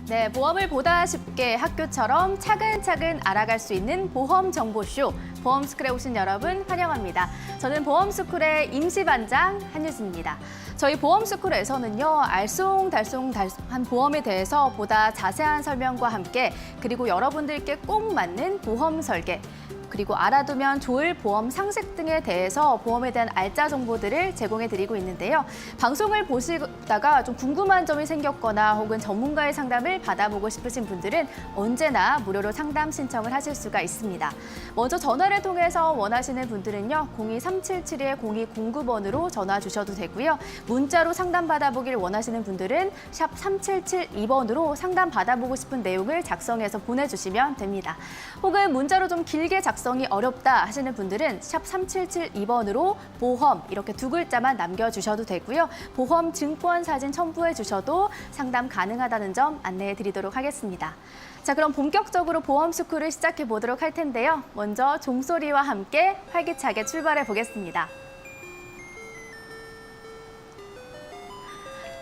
네, 보험을 보다 쉽게 학교처럼 차근차근 알아갈 수 있는 보험 정보쇼. 보험스쿨에 오신 여러분 환영합니다. 저는 보험스쿨의 임시반장 한유진입니다. 저희 보험스쿨에서는요, 알쏭달쏭한 보험에 대해서 보다 자세한 설명과 함께 그리고 여러분들께 꼭 맞는 보험 설계, 그리고 알아두면 좋을 보험 상식 등에 대해서 보험에 대한 알짜 정보들을 제공해드리고 있는데요. 방송을 보시다가 좀 궁금한 점이 생겼거나 혹은 전문가의 상담을 받아보고 싶으신 분들은 언제나 무료로 상담 신청을 하실 수가 있습니다. 먼저 전화를 통해서 원하시는 분들은요. 02-377-0209번으로 전화 주셔도 되고요. 문자로 상담 받아보길 원하시는 분들은 샵 3772번으로 상담 받아보고 싶은 내용을 작성해서 보내주시면 됩니다. 혹은 문자로 좀 길게 작성이 어렵다 하시는 분들은 샵 3772번으로 보험 이렇게 두 글자만 남겨주셔도 되고요. 보험 증권 사진 첨부해 주셔도 상담 가능하다는 점 안내해 드리도록 하겠습니다. 자, 그럼 본격적으로 보험 스쿨을 시작해 보도록 할 텐데요. 먼저 종소리와 함께 활기차게 출발해 보겠습니다.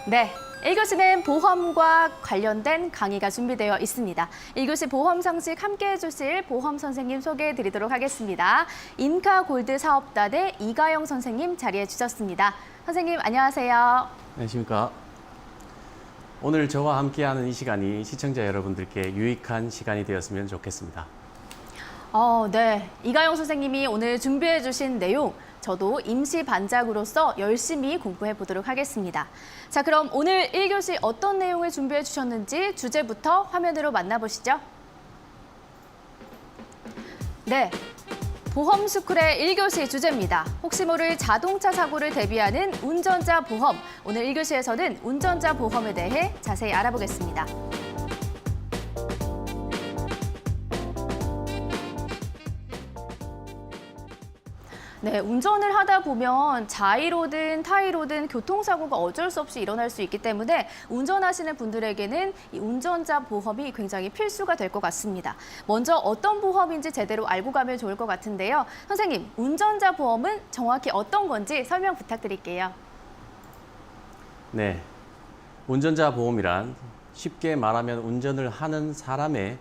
네. 1교시는 보험과 관련된 강의가 준비되어 있습니다. 1교시 보험 상식 함께 해주실 보험 선생님 소개해 드리도록 하겠습니다. 인카골드 사업단의 이가영 선생님 자리해 주셨습니다. 선생님 안녕하세요. 안녕하십니까. 오늘 저와 함께하는 이 시간이 시청자 여러분들께 유익한 시간이 되었으면 좋겠습니다. 네. 이가영 선생님이 오늘 준비해 주신 내용 저도 임시 반장으로서 열심히 공부해 보도록 하겠습니다. 자, 그럼 오늘 1교시 어떤 내용을 준비해 주셨는지 주제부터 화면으로 만나보시죠. 네, 보험스쿨의 1교시 주제입니다. 혹시 모를 자동차 사고를 대비하는 운전자 보험. 오늘 1교시에서는 운전자 보험에 대해 자세히 알아보겠습니다. 네, 운전을 하다 보면 자의로든 타의로든 교통사고가 어쩔 수 없이 일어날 수 있기 때문에 운전하시는 분들에게는 이 운전자 보험이 굉장히 필수가 될 것 같습니다. 먼저 어떤 보험인지 제대로 알고 가면 좋을 것 같은데요. 선생님, 운전자 보험은 정확히 어떤 건지 설명 부탁드릴게요. 네, 운전자 보험이란 쉽게 말하면 운전을 하는 사람에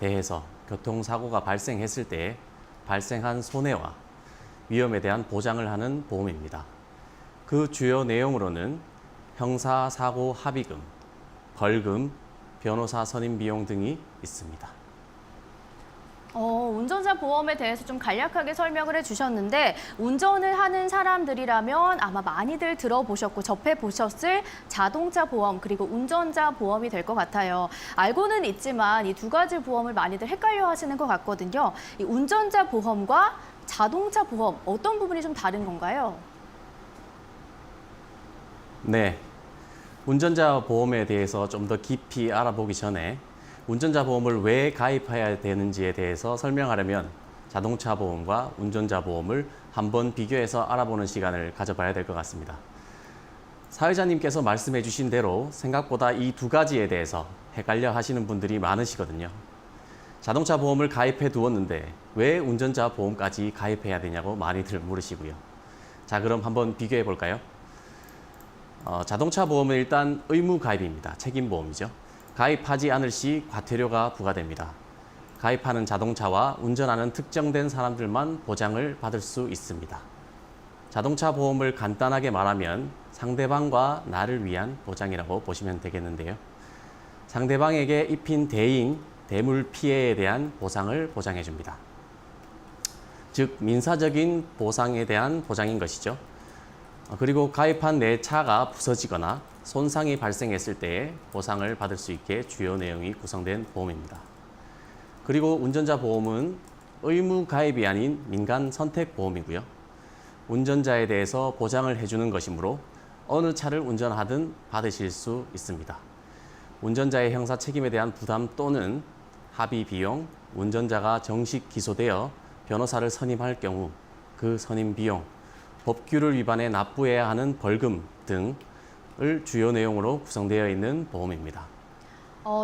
대해서 교통사고가 발생했을 때 발생한 손해와 위험에 대한 보장을 하는 보험입니다. 그 주요 내용으로는 형사사고 합의금, 벌금, 변호사 선임 비용 등이 있습니다. 운전자 보험에 대해서 좀 간략하게 설명을 해주셨는데 운전을 하는 사람들이라면 아마 많이들 들어보셨고 접해보셨을 자동차 보험 그리고 운전자 보험이 될 것 같아요. 알고는 있지만 이 두 가지 보험을 많이들 헷갈려 하시는 것 같거든요. 이 운전자 보험과 자동차 보험 어떤 부분이 좀 다른 건가요? 네, 운전자 보험에 대해서 좀 더 깊이 알아보기 전에 운전자 보험을 왜 가입해야 되는지에 대해서 설명하려면 자동차 보험과 운전자 보험을 한번 비교해서 알아보는 시간을 가져봐야 될 것 같습니다. 사회자님께서 말씀해 주신 대로 생각보다 이 두 가지에 대해서 헷갈려 하시는 분들이 많으시거든요. 자동차 보험을 가입해 두었는데 왜 운전자 보험까지 가입해야 되냐고 많이들 물으시고요. 자, 그럼 한번 비교해 볼까요? 자동차 보험은 일단 의무 가입입니다. 책임보험이죠. 가입하지 않을 시 과태료가 부과됩니다. 가입하는 자동차와 운전하는 특정된 사람들만 보장을 받을 수 있습니다. 자동차 보험을 간단하게 말하면 상대방과 나를 위한 보장이라고 보시면 되겠는데요. 상대방에게 입힌 대인, 대물 피해에 대한 보상을 보장해 줍니다. 즉, 민사적인 보상에 대한 보장인 것이죠. 그리고 가입한 내 차가 부서지거나 손상이 발생했을 때에 보상을 받을 수 있게 주요 내용이 구성된 보험입니다. 그리고 운전자 보험은 의무 가입이 아닌 민간 선택 보험이고요. 운전자에 대해서 보장을 해주는 것이므로 어느 차를 운전하든 받으실 수 있습니다. 운전자의 형사 책임에 대한 부담 또는 합의 비용, 운전자가 정식 기소되어 변호사를 선임할 경우 그 선임 비용, 법규를 위반해 납부해야 하는 벌금 등을 주요 내용으로 구성되어 있는 보험입니다.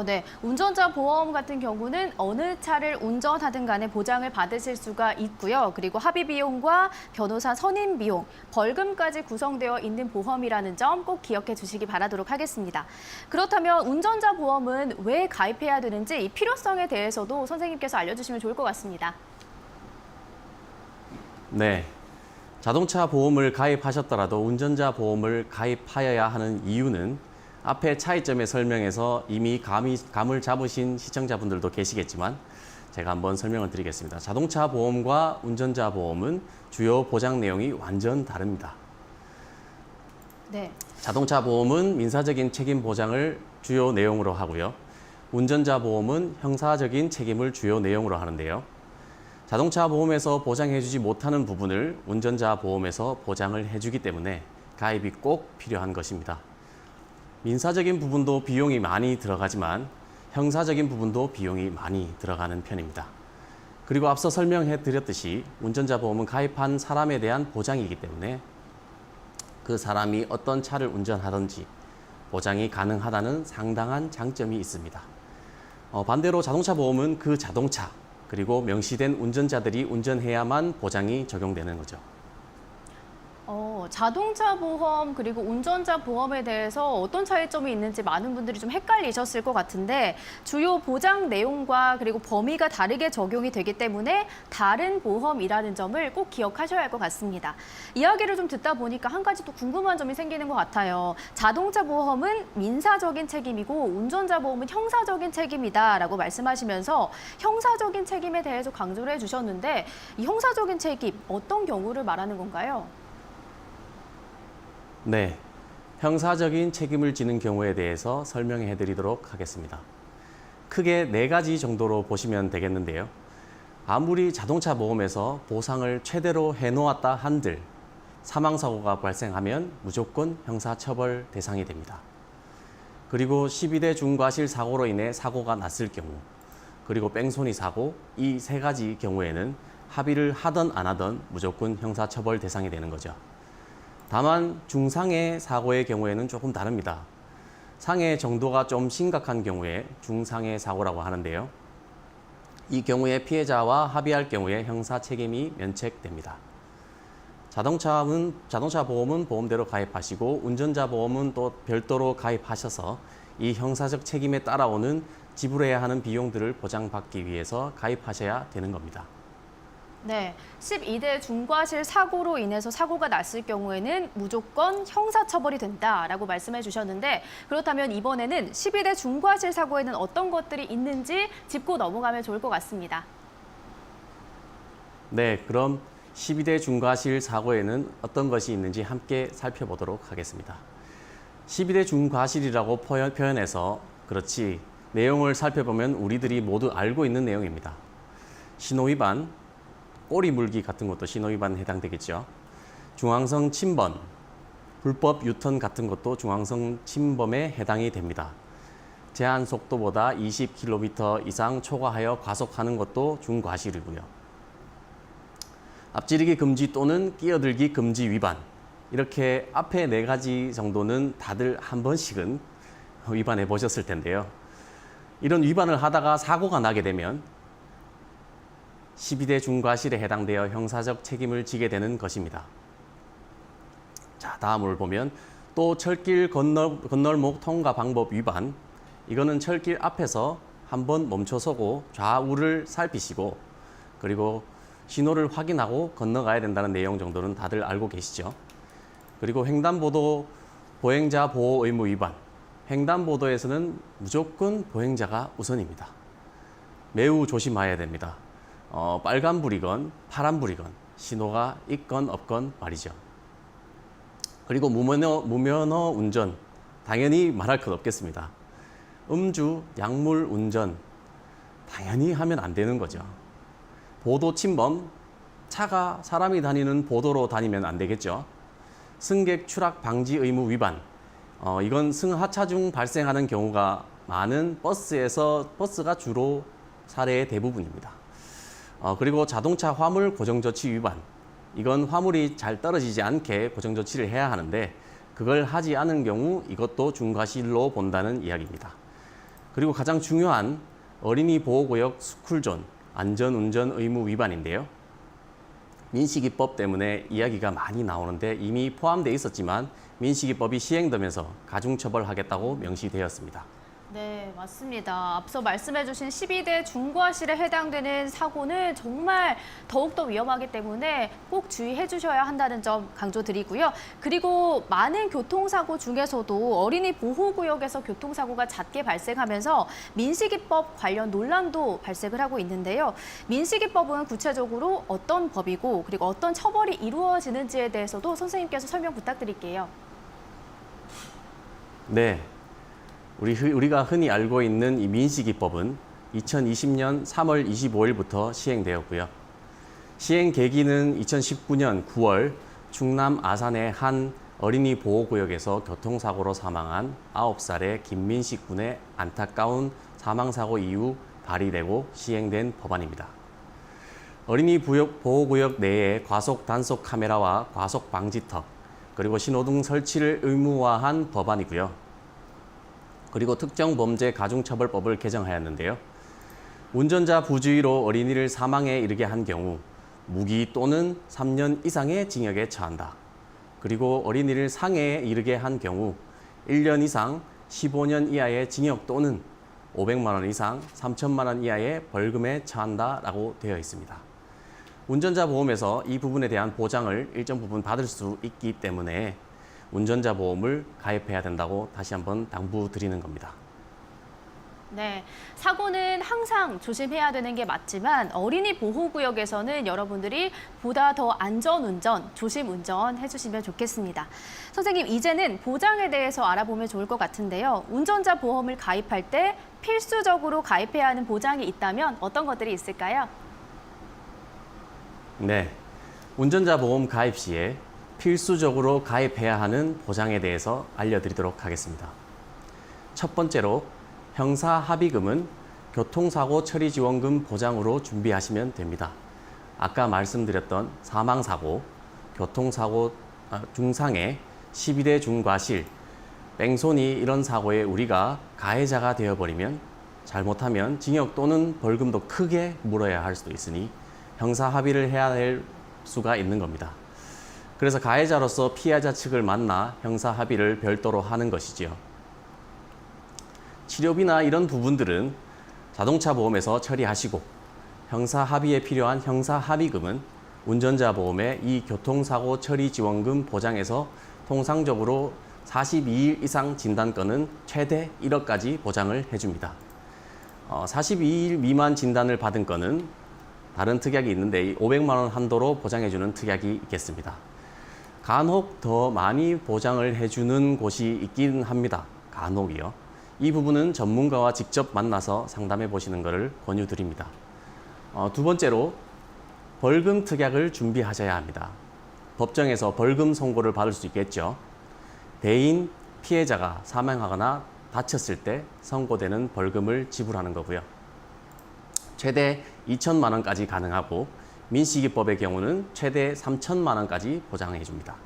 네. 운전자 보험 같은 경우는 어느 차를 운전하든 간에 보장을 받으실 수가 있고요. 그리고 합의 비용과 변호사 선임 비용, 벌금까지 구성되어 있는 보험이라는 점 꼭 기억해 주시기 바라도록 하겠습니다. 그렇다면 운전자 보험은 왜 가입해야 되는지 이 필요성에 대해서도 선생님께서 알려주시면 좋을 것 같습니다. 네. 자동차 보험을 가입하셨더라도 운전자 보험을 가입하여야 하는 이유는 앞에 차이점의 설명에서 이미 감을 잡으신 시청자분들도 계시겠지만 제가 한번 설명을 드리겠습니다. 자동차 보험과 운전자 보험은 주요 보장 내용이 완전 다릅니다. 네. 자동차 보험은 민사적인 책임 보장을 주요 내용으로 하고요. 운전자 보험은 형사적인 책임을 주요 내용으로 하는데요. 자동차 보험에서 보장해주지 못하는 부분을 운전자 보험에서 보장을 해주기 때문에 가입이 꼭 필요한 것입니다. 민사적인 부분도 비용이 많이 들어가지만 형사적인 부분도 비용이 많이 들어가는 편입니다. 그리고 앞서 설명해 드렸듯이 운전자 보험은 가입한 사람에 대한 보장이기 때문에 그 사람이 어떤 차를 운전하든지 보장이 가능하다는 상당한 장점이 있습니다. 반대로 자동차 보험은 그 자동차 그리고 명시된 운전자들이 운전해야만 보장이 적용되는 거죠. 자동차 보험 그리고 운전자 보험에 대해서 어떤 차이점이 있는지 많은 분들이 좀 헷갈리셨을 것 같은데 주요 보장 내용과 그리고 범위가 다르게 적용이 되기 때문에 다른 보험이라는 점을 꼭 기억하셔야 할 것 같습니다. 이야기를 좀 듣다 보니까 한 가지 또 궁금한 점이 생기는 것 같아요. 자동차 보험은 민사적인 책임이고 운전자 보험은 형사적인 책임이다라고 말씀하시면서 형사적인 책임에 대해서 강조를 해주셨는데 이 형사적인 책임 어떤 경우를 말하는 건가요? 네, 형사적인 책임을 지는 경우에 대해서 설명해 드리도록 하겠습니다. 크게 4가지 정도로 보시면 되겠는데요. 아무리 자동차 보험에서 보상을 최대로 해놓았다 한들 사망사고가 발생하면 무조건 형사처벌 대상이 됩니다. 그리고 12대 중과실 사고로 인해 사고가 났을 경우, 그리고 뺑소니 사고, 이 3가지 경우에는 합의를 하든 안 하든 무조건 형사처벌 대상이 되는 거죠. 다만 중상해 사고의 경우에는 조금 다릅니다. 상해 정도가 좀 심각한 경우에 중상해 사고라고 하는데요. 이 경우에 피해자와 합의할 경우에 형사 책임이 면책됩니다. 자동차 보험은 보험대로 가입하시고 운전자 보험은 또 별도로 가입하셔서 이 형사적 책임에 따라오는 지불해야 하는 비용들을 보장받기 위해서 가입하셔야 되는 겁니다. 네, 12대 중과실 사고로 인해서 사고가 났을 경우에는 무조건 형사처벌이 된다라고 말씀해 주셨는데 그렇다면 이번에는 12대 중과실 사고에는 어떤 것들이 있는지 짚고 넘어가면 좋을 것 같습니다. 네, 그럼 12대 중과실 사고에는 어떤 것이 있는지 함께 살펴보도록 하겠습니다. 12대 중과실이라고 표현해서 그렇지 내용을 살펴보면 우리들이 모두 알고 있는 내용입니다. 신호위반, 꼬리 물기 같은 것도 신호위반에 해당되겠죠. 중앙선 침범, 불법 유턴 같은 것도 중앙선 침범에 해당이 됩니다. 제한 속도보다 20km 이상 초과하여 과속하는 것도 중과실이고요. 앞지르기 금지 또는 끼어들기 금지 위반, 이렇게 앞에 4가지 정도는 다들 한 번씩은 위반해 보셨을 텐데요. 이런 위반을 하다가 사고가 나게 되면 12대 중과실에 해당되어 형사적 책임을 지게 되는 것입니다. 자, 다음을 보면 또 철길 건널목 통과 방법 위반, 이거는 철길 앞에서 한번 멈춰서고 좌우를 살피시고 그리고 신호를 확인하고 건너가야 된다는 내용 정도는 다들 알고 계시죠. 그리고 횡단보도 보행자 보호 의무 위반, 횡단보도에서는 무조건 보행자가 우선입니다. 매우 조심해야 됩니다. 빨간불이건 파란불이건 신호가 있건 없건 말이죠. 그리고 무면허 운전, 당연히 말할 것 없겠습니다. 음주, 약물 운전, 당연히 하면 안 되는 거죠. 보도 침범, 차가 사람이 다니는 보도로 다니면 안 되겠죠. 승객 추락 방지 의무 위반, 이건 승하차 중 발생하는 경우가 많은 버스가 주로 사례의 대부분입니다. 그리고 자동차 화물 고정조치 위반, 이건 화물이 잘 떨어지지 않게 고정조치를 해야 하는데 그걸 하지 않은 경우 이것도 중과실로 본다는 이야기입니다. 그리고 가장 중요한 어린이 보호구역 스쿨존 안전운전 의무 위반인데요. 민식이법 때문에 이야기가 많이 나오는데 이미 포함되어 있었지만 민식이법이 시행되면서 가중처벌하겠다고 명시되었습니다. 네, 맞습니다. 앞서 말씀해주신 12대 중과실에 해당되는 사고는 정말 더욱더 위험하기 때문에 꼭 주의해 주셔야 한다는 점 강조드리고요. 그리고 많은 교통사고 중에서도 어린이 보호구역에서 교통사고가 잦게 발생하면서 민식이법 관련 논란도 발생을 하고 있는데요. 민식이법은 구체적으로 어떤 법이고 그리고 어떤 처벌이 이루어지는지에 대해서도 선생님께서 설명 부탁드릴게요. 네. 우리가 흔히 알고 있는 이 민식이법은 2020년 3월 25일부터 시행되었고요. 시행 계기는 2019년 9월 충남 아산의 한 어린이 보호구역에서 교통사고로 사망한 9살의 김민식 군의 안타까운 사망사고 이후 발의되고 시행된 법안입니다. 어린이 보호구역 내에 과속 단속 카메라와 과속 방지턱, 그리고 신호등 설치를 의무화한 법안이고요. 그리고 특정범죄 가중처벌법을 개정하였는데요. 운전자 부주의로 어린이를 사망에 이르게 한 경우 무기 또는 3년 이상의 징역에 처한다. 그리고 어린이를 상해에 이르게 한 경우 1년 이상 15년 이하의 징역 또는 500만 원 이상 3천만 원 이하의 벌금에 처한다라고 되어 있습니다. 운전자 보험에서 이 부분에 대한 보장을 일정 부분 받을 수 있기 때문에 운전자 보험을 가입해야 된다고 다시 한번 당부드리는 겁니다. 네, 사고는 항상 조심해야 되는 게 맞지만 어린이 보호구역에서는 여러분들이 보다 더 안전운전, 조심운전 해주시면 좋겠습니다. 선생님, 이제는 보장에 대해서 알아보면 좋을 것 같은데요. 운전자 보험을 가입할 때 필수적으로 가입해야 하는 보장이 있다면 어떤 것들이 있을까요? 네, 운전자 보험 가입 시에 필수적으로 가입해야 하는 보장에 대해서 알려드리도록 하겠습니다. 첫 번째로 형사합의금은 교통사고 처리지원금 보장으로 준비하시면 됩니다. 아까 말씀드렸던 사망사고, 교통사고 중상해, 12대 중과실, 뺑소니 이런 사고에 우리가 가해자가 되어버리면 잘못하면 징역 또는 벌금도 크게 물어야 할 수도 있으니 형사합의를 해야 할 수가 있는 겁니다. 그래서 가해자로서 피해자 측을 만나 형사합의를 별도로 하는 것이지요. 치료비나 이런 부분들은 자동차 보험에서 처리하시고 형사합의에 필요한 형사합의금은 운전자 보험의 이 교통사고 처리지원금 보장에서 통상적으로 42일 이상 진단건은 최대 1억까지 보장을 해줍니다. 42일 미만 진단을 받은 건은 다른 특약이 있는데 500만 원 한도로 보장해주는 특약이 있겠습니다. 간혹 더 많이 보장을 해주는 곳이 있긴 합니다. 간혹이요. 이 부분은 전문가와 직접 만나서 상담해 보시는 것을 권유드립니다. 두 번째로 벌금 특약을 준비하셔야 합니다. 법정에서 벌금 선고를 받을 수 있겠죠. 대인 피해자가 사망하거나 다쳤을 때 선고되는 벌금을 지불하는 거고요. 최대 2천만 원까지 가능하고 민식이법의 경우는 최대 3천만 원까지 보장해 줍니다.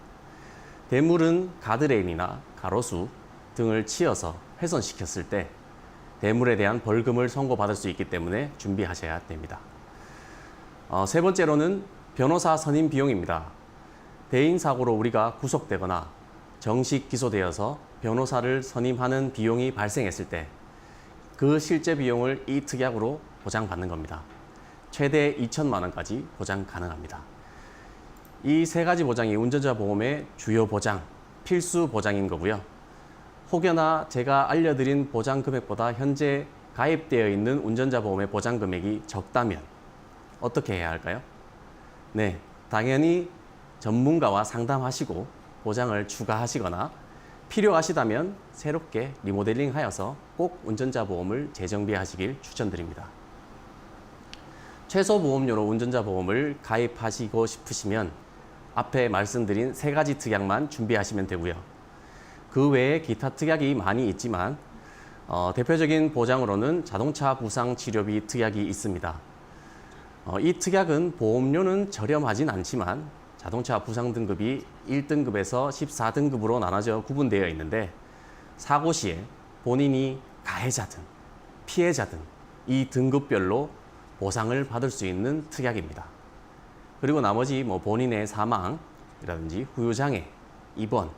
대물은 가드레일이나 가로수 등을 치어서 훼손시켰을 때 대물에 대한 벌금을 선고받을 수 있기 때문에 준비하셔야 됩니다. 세 번째로는 변호사 선임 비용입니다. 대인 사고로 우리가 구속되거나 정식 기소되어서 변호사를 선임하는 비용이 발생했을 때 그 실제 비용을 이 특약으로 보장받는 겁니다. 최대 2천만 원까지 보장 가능합니다. 이 세 가지 보장이 운전자 보험의 주요 보장, 필수 보장인 거고요. 혹여나 제가 알려드린 보장 금액보다 현재 가입되어 있는 운전자 보험의 보장 금액이 적다면 어떻게 해야 할까요? 네, 당연히 전문가와 상담하시고 보장을 추가하시거나 필요하시다면 새롭게 리모델링 하여서 꼭 운전자 보험을 재정비하시길 추천드립니다. 최소 보험료로 운전자 보험을 가입하시고 싶으시면 앞에 말씀드린 세 가지 특약만 준비하시면 되고요. 그 외에 기타 특약이 많이 있지만 대표적인 보장으로는 자동차 부상 치료비 특약이 있습니다. 이 특약은 보험료는 저렴하진 않지만 자동차 부상 등급이 1등급에서 14등급으로 나눠져 구분되어 있는데 사고 시에 본인이 가해자든 피해자등 이 등급별로 보상을 받을 수 있는 특약입니다. 그리고 나머지 본인의 사망이라든지 후유장애, 입원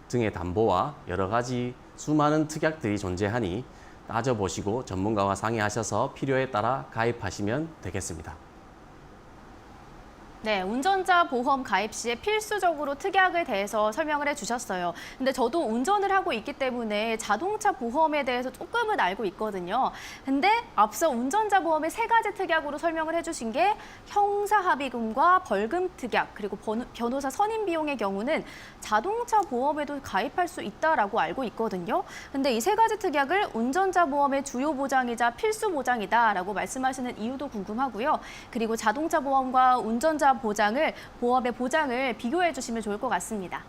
등의 담보와 여러 가지 수많은 특약들이 존재하니 따져보시고 전문가와 상의하셔서 필요에 따라 가입하시면 되겠습니다. 네, 운전자 보험 가입 시에 필수적으로 특약에 대해서 설명을 해주셨어요. 근데 저도 운전을 하고 있기 때문에 자동차 보험에 대해서 조금은 알고 있거든요. 근데 앞서 운전자 보험의 세 가지 특약으로 설명을 해주신 게 형사합의금과 벌금 특약, 그리고 변호사 선임 비용의 경우는 자동차 보험에도 가입할 수 있다라고 알고 있거든요. 근데 이 세 가지 특약을 운전자 보험의 주요 보장이자 필수 보장이다라고 말씀하시는 이유도 궁금하고요. 그리고 자동차 보험과 운전자 보험의 보장을 비교해 주시면 좋을 것 같습니다.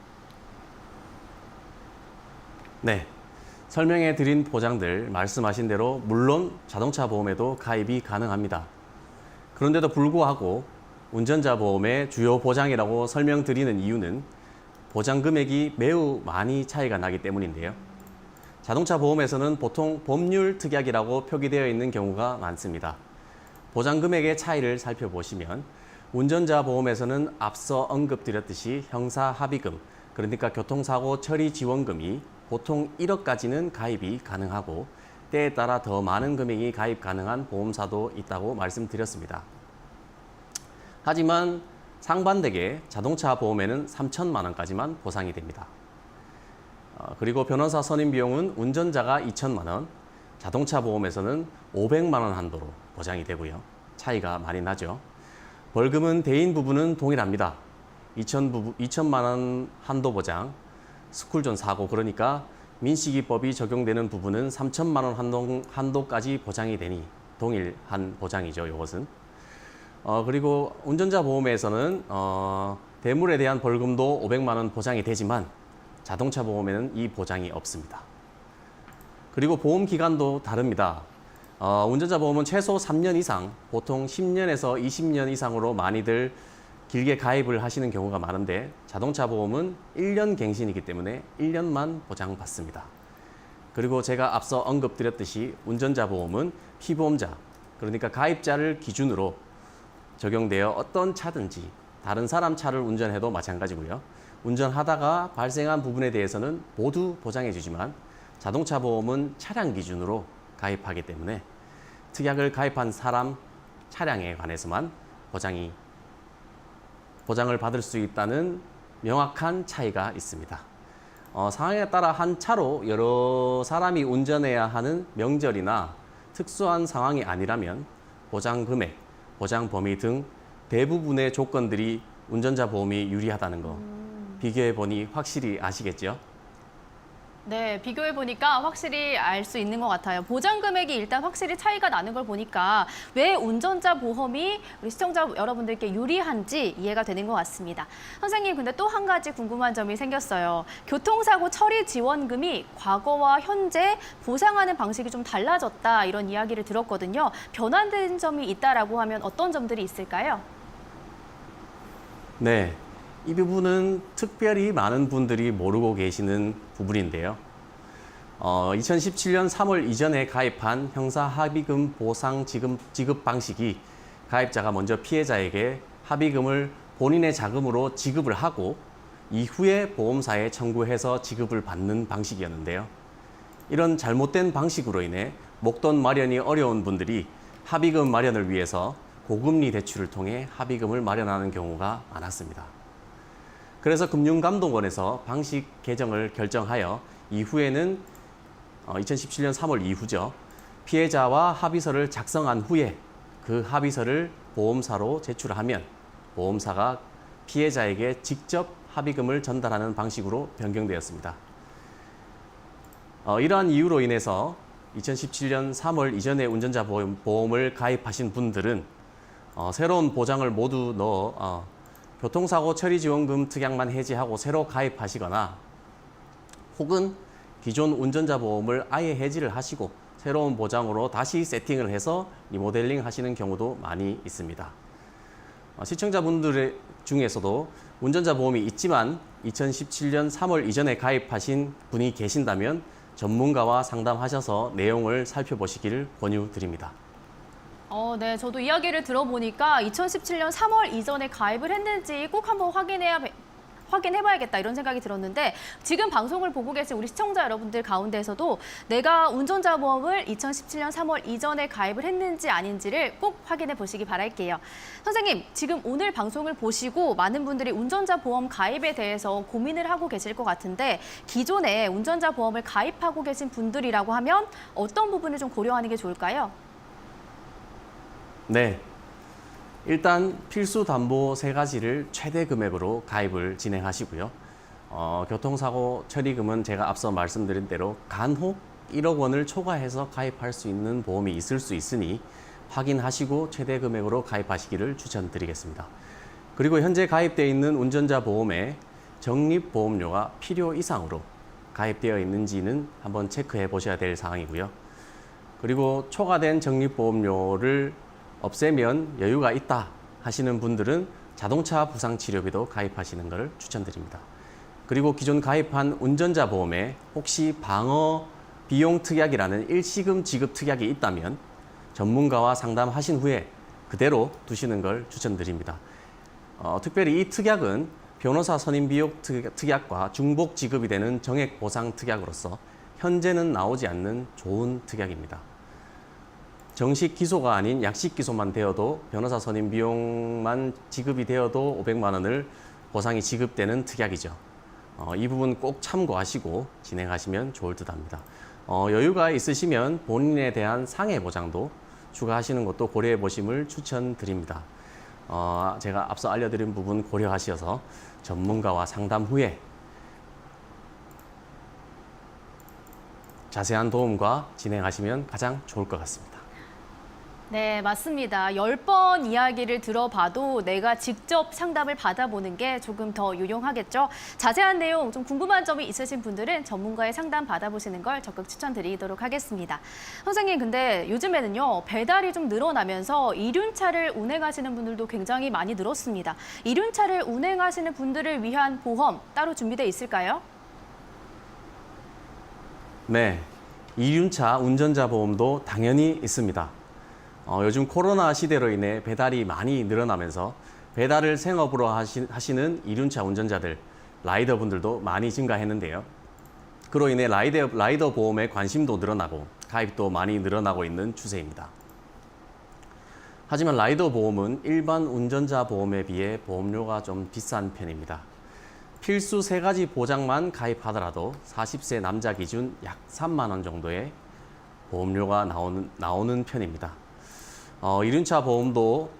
네, 설명해 드린 보장들 말씀하신 대로 물론 자동차 보험에도 가입이 가능합니다. 그런데도 불구하고 운전자 보험의 주요 보장이라고 설명드리는 이유는 보장 금액이 매우 많이 차이가 나기 때문인데요. 자동차 보험에서는 보통 법률 특약이라고 표기되어 있는 경우가 많습니다. 보장 금액의 차이를 살펴보시면 운전자 보험에서는 앞서 언급드렸듯이 형사합의금, 그러니까 교통사고 처리 지원금이 보통 1억까지는 가입이 가능하고 때에 따라 더 많은 금액이 가입 가능한 보험사도 있다고 말씀드렸습니다. 하지만 상반되게 자동차 보험에는 3천만 원까지만 보상이 됩니다. 그리고 변호사 선임 비용은 운전자가 2천만 원, 자동차 보험에서는 500만 원 한도로 보장이 되고요. 차이가 많이 나죠. 벌금은 대인 부분은 동일합니다. 2천만 원 한도 보장, 스쿨존 사고, 그러니까 민식이법이 적용되는 부분은 3천만 원 한도까지 보장이 되니 동일한 보장이죠, 이것은. 그리고 운전자 보험에서는 대물에 대한 벌금도 500만 원 보장이 되지만 자동차 보험에는 이 보장이 없습니다. 그리고 보험 기간도 다릅니다. 운전자 보험은 최소 3년 이상, 보통 10년에서 20년 이상으로 많이들 길게 가입을 하시는 경우가 많은데 자동차 보험은 1년 갱신이기 때문에 1년만 보장받습니다. 그리고 제가 앞서 언급드렸듯이 운전자 보험은 피보험자, 그러니까 가입자를 기준으로 적용되어 어떤 차든지 다른 사람 차를 운전해도 마찬가지고요. 운전하다가 발생한 부분에 대해서는 모두 보장해 주지만 자동차 보험은 차량 기준으로 가입하기 때문에 특약을 가입한 사람 차량에 관해서만 보장을 받을 수 있다는 명확한 차이가 있습니다. 상황에 따라 한 차로 여러 사람이 운전해야 하는 명절이나 특수한 상황이 아니라면 보장 금액, 보장 범위 등 대부분의 조건들이 운전자 보험이 유리하다는 거 비교해 보니 확실히 아시겠죠? 네, 비교해 보니까 확실히 알 수 있는 것 같아요. 보장 금액이 일단 확실히 차이가 나는 걸 보니까 왜 운전자 보험이 우리 시청자 여러분들께 유리한지 이해가 되는 것 같습니다. 선생님, 근데 또 한 가지 궁금한 점이 생겼어요. 교통사고 처리 지원금이 과거와 현재 보상하는 방식이 좀 달라졌다, 이런 이야기를 들었거든요. 변환된 점이 있다라고 하면 어떤 점들이 있을까요? 네, 이 부분은 특별히 많은 분들이 모르고 계시는 부분인데요. 2017년 3월 이전에 가입한 형사합의금 보상 지급 방식이 가입자가 먼저 피해자에게 합의금을 본인의 자금으로 지급을 하고 이후에 보험사에 청구해서 지급을 받는 방식이었는데요. 이런 잘못된 방식으로 인해 목돈 마련이 어려운 분들이 합의금 마련을 위해서 고금리 대출을 통해 합의금을 마련하는 경우가 많았습니다. 그래서 금융감독원에서 방식 개정을 결정하여 이후에는 2017년 3월 이후죠. 피해자와 합의서를 작성한 후에 그 합의서를 보험사로 제출하면 보험사가 피해자에게 직접 합의금을 전달하는 방식으로 변경되었습니다. 이러한 이유로 인해서 2017년 3월 이전에 운전자 보험을 가입하신 분들은 새로운 보장을 모두 넣어 교통사고 처리 지원금 특약만 해지하고 새로 가입하시거나 혹은 기존 운전자 보험을 아예 해지를 하시고 새로운 보장으로 다시 세팅을 해서 리모델링 하시는 경우도 많이 있습니다. 시청자분들 중에서도 운전자 보험이 있지만 2017년 3월 이전에 가입하신 분이 계신다면 전문가와 상담하셔서 내용을 살펴보시기를 권유드립니다. 네, 저도 이야기를 들어보니까 2017년 3월 이전에 가입을 했는지 꼭 한번 확인해봐야겠다 이런 생각이 들었는데 지금 방송을 보고 계신 우리 시청자 여러분들 가운데서도 내가 운전자 보험을 2017년 3월 이전에 가입을 했는지 아닌지를 꼭 확인해 보시기 바랄게요. 선생님, 지금 오늘 방송을 보시고 많은 분들이 운전자 보험 가입에 대해서 고민을 하고 계실 것 같은데 기존에 운전자 보험을 가입하고 계신 분들이라고 하면 어떤 부분을 좀 고려하는 게 좋을까요? 네. 일단 필수 담보 3가지를 최대 금액으로 가입을 진행하시고요. 교통사고 처리금은 제가 앞서 말씀드린 대로 간혹 1억 원을 초과해서 가입할 수 있는 보험이 있을 수 있으니 확인하시고 최대 금액으로 가입하시기를 추천드리겠습니다. 그리고 현재 가입되어 있는 운전자 보험에 적립보험료가 필요 이상으로 가입되어 있는지는 한번 체크해 보셔야 될 사항이고요. 그리고 초과된 적립보험료를 없애면 여유가 있다 하시는 분들은 자동차 부상치료비도 가입하시는 것을 추천드립니다. 그리고 기존 가입한 운전자 보험에 혹시 방어 비용 특약이라는 일시금 지급 특약이 있다면 전문가와 상담하신 후에 그대로 두시는 걸 추천드립니다. 특별히 이 특약은 변호사 선임 비용 특약과 중복 지급이 되는 정액 보상 특약으로서 현재는 나오지 않는 좋은 특약입니다. 정식 기소가 아닌 약식 기소만 되어도 변호사 선임 비용만 지급이 되어도 500만 원을 보상이 지급되는 특약이죠. 이 부분 꼭 참고하시고 진행하시면 좋을 듯 합니다. 여유가 있으시면 본인에 대한 상해 보장도 추가하시는 것도 고려해 보심을 추천드립니다. 제가 앞서 알려드린 부분 고려하셔서 전문가와 상담 후에 자세한 도움과 진행하시면 가장 좋을 것 같습니다. 네, 맞습니다. 10번 이야기를 들어봐도 내가 직접 상담을 받아보는 게 조금 더 유용하겠죠. 자세한 내용 좀 궁금한 점이 있으신 분들은 전문가의 상담 받아보시는 걸 적극 추천드리도록 하겠습니다. 선생님, 근데 요즘에는요, 배달이 좀 늘어나면서 이륜차를 운행하시는 분들도 굉장히 많이 늘었습니다. 이륜차를 운행하시는 분들을 위한 보험 따로 준비되어 있을까요? 네, 이륜차 운전자 보험도 당연히 있습니다. 요즘 코로나 시대로 인해 배달이 많이 늘어나면서 배달을 생업으로 하시는 이륜차 운전자들, 라이더분들도 많이 증가했는데요. 그로 인해 라이더 보험에 관심도 늘어나고 가입도 많이 늘어나고 있는 추세입니다. 하지만 라이더 보험은 일반 운전자 보험에 비해 보험료가 좀 비싼 편입니다. 필수 3가지 보장만 가입하더라도 40세 남자 기준 약 3만 원 정도의 보험료가 나오는 편입니다. 이륜차 보험도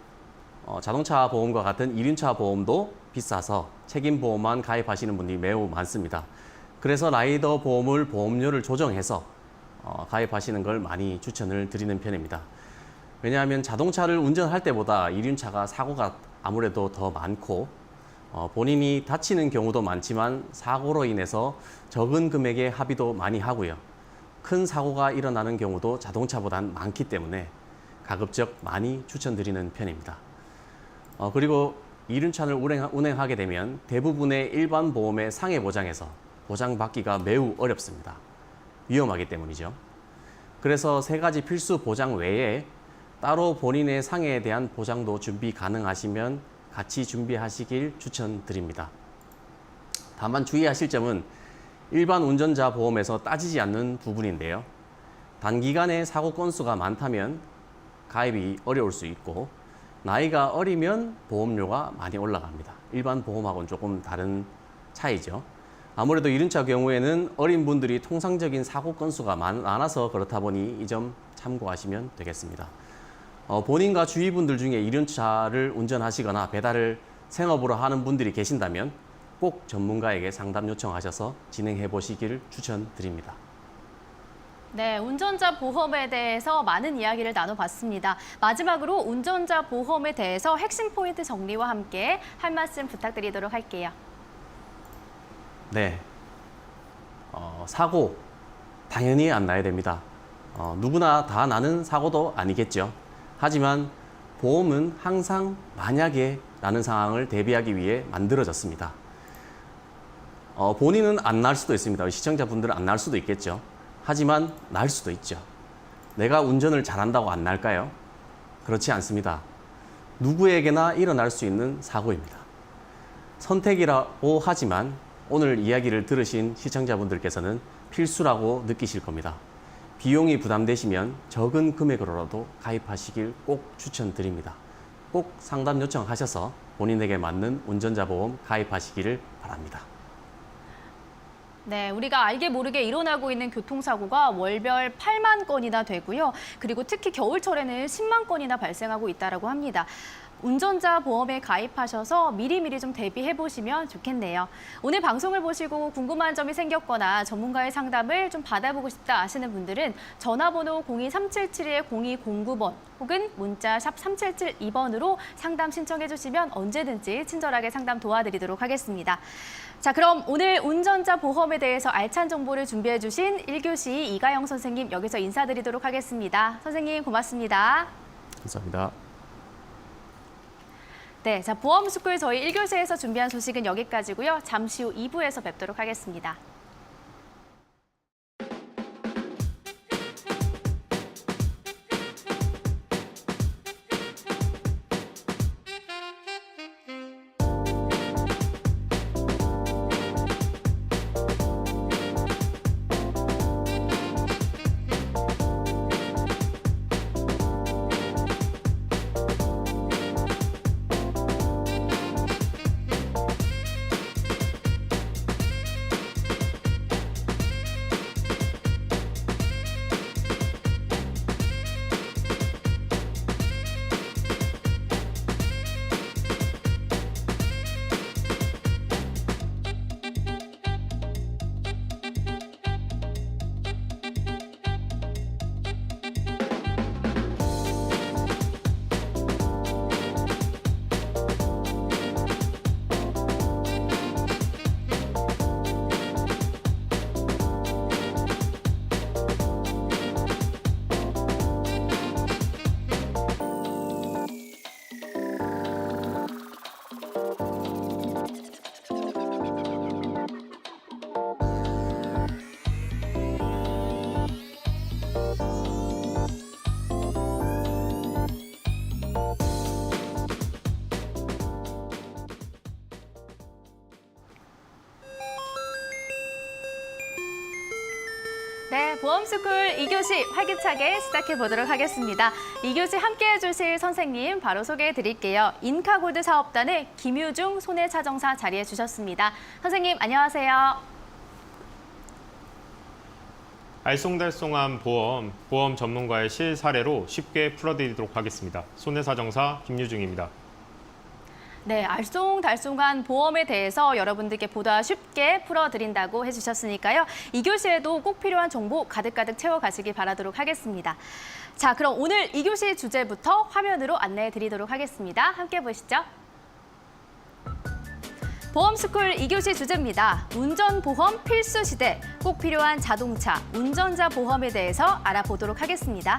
자동차 보험과 같은 이륜차 보험도 비싸서 책임보험만 가입하시는 분들이 매우 많습니다. 그래서 라이더 보험을 보험료를 조정해서 가입하시는 걸 많이 추천을 드리는 편입니다. 왜냐하면 자동차를 운전할 때보다 이륜차가 사고가 아무래도 더 많고 본인이 다치는 경우도 많지만 사고로 인해서 적은 금액의 합의도 많이 하고요. 큰 사고가 일어나는 경우도 자동차보단 많기 때문에 가급적 많이 추천드리는 편입니다. 그리고 이륜차를 운행하게 되면 대부분의 일반 보험의 상해 보장에서 보장받기가 매우 어렵습니다. 위험하기 때문이죠. 그래서 3가지 필수 보장 외에 따로 본인의 상해에 대한 보장도 준비 가능하시면 같이 준비하시길 추천드립니다. 다만 주의하실 점은 일반 운전자 보험에서 따지지 않는 부분인데요. 단기간에 사고 건수가 많다면 가입이 어려울 수 있고 나이가 어리면 보험료가 많이 올라갑니다. 일반 보험하고는 조금 다른 차이죠. 아무래도 이륜차 경우에는 어린 분들이 통상적인 사고 건수가 많아서 그렇다 보니 이 점 참고하시면 되겠습니다. 본인과 주위 분들 중에 이륜차를 운전하시거나 배달을 생업으로 하는 분들이 계신다면 꼭 전문가에게 상담 요청하셔서 진행해 보시기를 추천드립니다. 네, 운전자 보험에 대해서 많은 이야기를 나눠봤습니다. 마지막으로 운전자 보험에 대해서 핵심 포인트 정리와 함께 할 말씀 부탁드리도록 할게요. 네, 사고 당연히 안 나야 됩니다. 누구나 다 나는 사고도 아니겠죠. 하지만 보험은 항상 만약에 라는 상황을 대비하기 위해 만들어졌습니다. 본인은 안 날 수도 있습니다. 시청자분들은 안 날 수도 있겠죠. 하지만 날 수도 있죠. 내가 운전을 잘한다고 안 날까요? 그렇지 않습니다. 누구에게나 일어날 수 있는 사고입니다. 선택이라고 하지만 오늘 이야기를 들으신 시청자분들께서는 필수라고 느끼실 겁니다. 비용이 부담되시면 적은 금액으로라도 가입하시길 꼭 추천드립니다. 꼭 상담 요청하셔서 본인에게 맞는 운전자 보험 가입하시기를 바랍니다. 네, 우리가 알게 모르게 일어나고 있는 교통사고가 월별 8만 건이나 되고요. 그리고 특히 겨울철에는 10만 건이나 발생하고 있다고 합니다. 운전자 보험에 가입하셔서 미리미리 좀 대비해 보시면 좋겠네요. 오늘 방송을 보시고 궁금한 점이 생겼거나 전문가의 상담을 좀 받아보고 싶다 하시는 분들은 전화번호 02377-0209번 혹은 문자 샵 3772번으로 상담 신청해 주시면 언제든지 친절하게 상담 도와드리도록 하겠습니다. 자, 그럼 오늘 운전자 보험에 대해서 알찬 정보를 준비해 주신 1교시 이가영 선생님 여기서 인사드리도록 하겠습니다. 선생님 고맙습니다. 감사합니다. 네, 자, 보험스쿨 저희 1교시에서 준비한 소식은 여기까지고요. 잠시 후 2부에서 뵙도록 하겠습니다. 네, 보험스쿨 2교시 활기차게 시작해 보도록 하겠습니다. 2교시 함께해 주실 선생님 바로 소개해 드릴게요. 인카골드 사업단의 김유중 손해차정사 자리해 주셨습니다. 선생님 안녕하세요. 알쏭달쏭한 보험 전문가의 실사례로 쉽게 풀어드리도록 하겠습니다. 손해사정사 김유중입니다. 네, 알쏭달쏭한 보험에 대해서 여러분들께 보다 쉽게 풀어드린다고 해주셨으니까요. 2교시에도 꼭 필요한 정보 가득가득 채워가시기 바라도록 하겠습니다. 자, 그럼 오늘 2교시 주제부터 화면으로 안내해 드리도록 하겠습니다. 함께 보시죠. 보험스쿨 2교시 주제입니다. 운전보험 필수 시대, 꼭 필요한 자동차, 운전자 보험에 대해서 알아보도록 하겠습니다.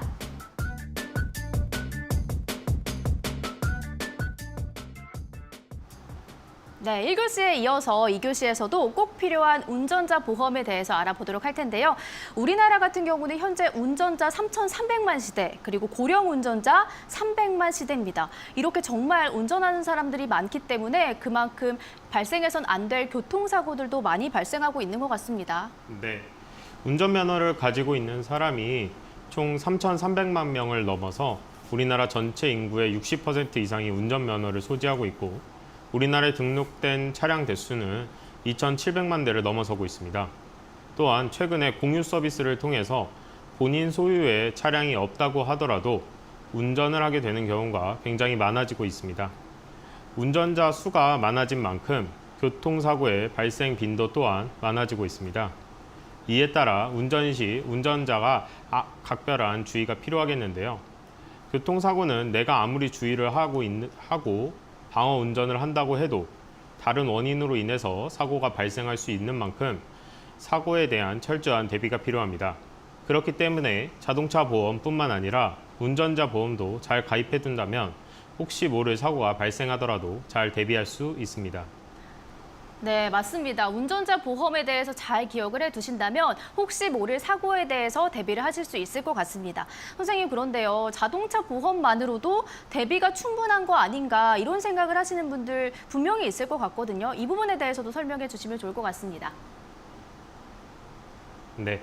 네, 1교시에 이어서 2교시에서도 꼭 필요한 운전자 보험에 대해서 알아보도록 할 텐데요. 우리나라 같은 경우는 현재 운전자 3,300만 시대, 그리고 고령 운전자 300만 시대입니다. 이렇게 정말 운전하는 사람들이 많기 때문에 그만큼 발생해선 안 될 교통사고들도 많이 발생하고 있는 것 같습니다. 네, 운전면허를 가지고 있는 사람이 총 3,300만 명을 넘어서 우리나라 전체 인구의 60% 이상이 운전면허를 소지하고 있고 우리나라에 등록된 차량 대수는 2,700만 대를 넘어서고 있습니다. 또한 최근에 공유 서비스를 통해서 본인 소유의 차량이 없다고 하더라도 운전을 하게 되는 경우가 굉장히 많아지고 있습니다. 운전자 수가 많아진 만큼 교통사고의 발생 빈도 또한 많아지고 있습니다. 이에 따라 운전 시 운전자가 각별한 주의가 필요하겠는데요. 교통사고는 내가 아무리 주의를 하고 방어 운전을 한다고 해도 다른 원인으로 인해서 사고가 발생할 수 있는 만큼 사고에 대한 철저한 대비가 필요합니다. 그렇기 때문에 자동차 보험뿐만 아니라 운전자 보험도 잘 가입해 둔다면 혹시 모를 사고가 발생하더라도 잘 대비할 수 있습니다. 네, 맞습니다. 운전자 보험에 대해서 잘 기억을 해두신다면 혹시 모를 사고에 대해서 대비를 하실 수 있을 것 같습니다. 선생님, 그런데요. 자동차 보험만으로도 대비가 충분한 거 아닌가 이런 생각을 하시는 분들 분명히 있을 것 같거든요. 이 부분에 대해서도 설명해 주시면 좋을 것 같습니다. 네.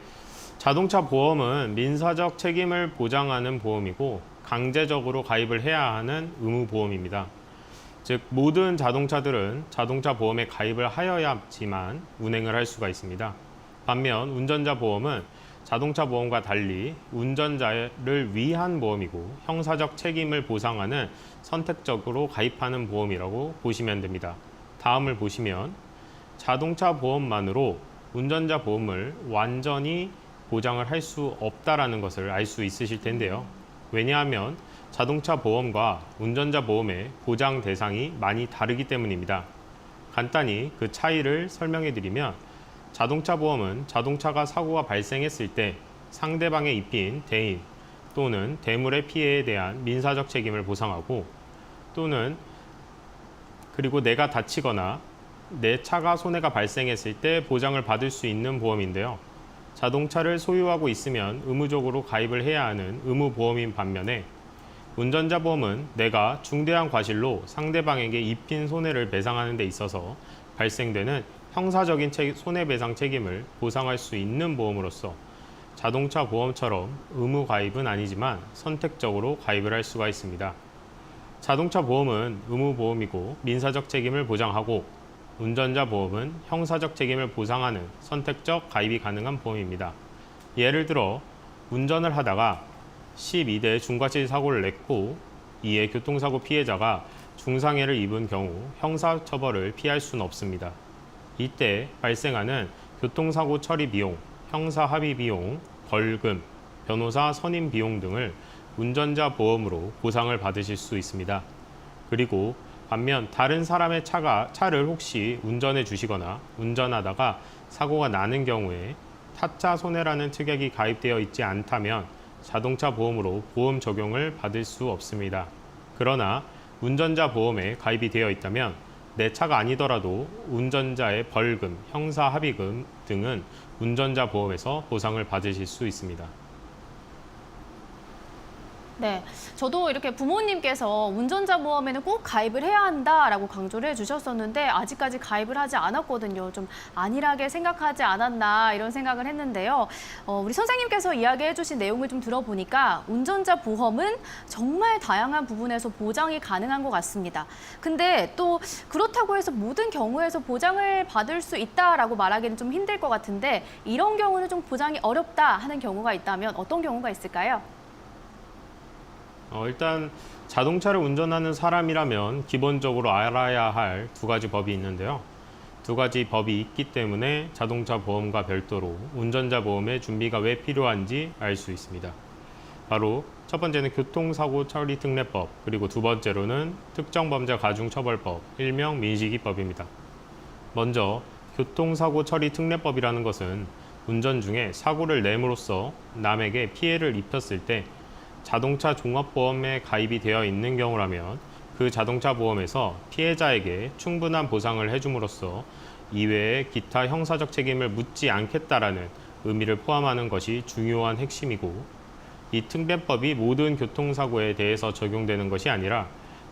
자동차 보험은 민사적 책임을 보장하는 보험이고 강제적으로 가입을 해야 하는 의무 보험입니다. 즉 모든 자동차들은 자동차 보험에 가입을 하여야지만 운행을 할 수가 있습니다. 반면 운전자 보험은 자동차 보험과 달리 운전자를 위한 보험이고 형사적 책임을 보상하는 선택적으로 가입하는 보험이라고 보시면 됩니다. 다음을 보시면 자동차 보험만으로 운전자 보험을 완전히 보장을 할 수 없다라는 것을 알 수 있으실 텐데요. 왜냐하면 자동차 보험과 운전자 보험의 보장 대상이 많이 다르기 때문입니다. 간단히 그 차이를 설명해 드리면 자동차 보험은 자동차가 사고가 발생했을 때 상대방의 입힌 대인 또는 대물의 피해에 대한 민사적 책임을 보상하고 또는 그리고 내가 다치거나 내 차가 손해가 발생했을 때 보장을 받을 수 있는 보험인데요. 자동차를 소유하고 있으면 의무적으로 가입을 해야 하는 의무보험인 반면에 운전자 보험은 내가 중대한 과실로 상대방에게 입힌 손해를 배상하는 데 있어서 발생되는 형사적인 손해배상 책임을 보상할 수 있는 보험으로서 자동차 보험처럼 의무 가입은 아니지만 선택적으로 가입을 할 수가 있습니다. 자동차 보험은 의무 보험이고 민사적 책임을 보장하고 운전자 보험은 형사적 책임을 보상하는 선택적 가입이 가능한 보험입니다. 예를 들어 운전을 하다가 12대 중과실 사고를 냈고 이에 교통사고 피해자가 중상해를 입은 경우 형사처벌을 피할 수는 없습니다. 이때 발생하는 교통사고 처리 비용, 형사합의 비용, 벌금, 변호사 선임 비용 등을 운전자 보험으로 보상을 받으실 수 있습니다. 그리고 반면 다른 사람의 차를 혹시 운전해 주시거나 운전하다가 사고가 나는 경우에 타짜 손해라는 특약이 가입되어 있지 않다면 자동차 보험으로 보험 적용을 받을 수 없습니다. 그러나 운전자 보험에 가입이 되어 있다면 내 차가 아니더라도 운전자의 벌금, 형사 합의금 등은 운전자 보험에서 보상을 받으실 수 있습니다. 네, 저도 이렇게 부모님께서 운전자 보험에는 꼭 가입을 해야 한다라고 강조를 해주셨었는데 아직까지 가입을 하지 않았거든요. 좀 안일하게 생각하지 않았나 이런 생각을 했는데요. 우리 선생님께서 이야기해주신 내용을 좀 들어보니까 운전자 보험은 정말 다양한 부분에서 보장이 가능한 것 같습니다. 근데 또 그렇다고 해서 모든 경우에서 보장을 받을 수 있다라고 말하기는 좀 힘들 것 같은데 이런 경우는 좀 보장이 어렵다 하는 경우가 있다면 어떤 경우가 있을까요? 일단 자동차를 운전하는 사람이라면 기본적으로 알아야 할 두 가지 법이 있는데요. 두 가지 법이 있기 때문에 자동차 보험과 별도로 운전자 보험의 준비가 왜 필요한지 알 수 있습니다. 바로 첫 번째는 교통사고 처리 특례법, 그리고 두 번째로는 특정범죄 가중처벌법, 일명 민식이법입니다. 먼저 교통사고 처리 특례법이라는 것은 운전 중에 사고를 내므로써 남에게 피해를 입혔을 때 자동차 종합보험에 가입이 되어 있는 경우라면 그 자동차 보험에서 피해자에게 충분한 보상을 해줌으로써 이외에 기타 형사적 책임을 묻지 않겠다라는 의미를 포함하는 것이 중요한 핵심이고 이 특례법이 모든 교통사고에 대해서 적용되는 것이 아니라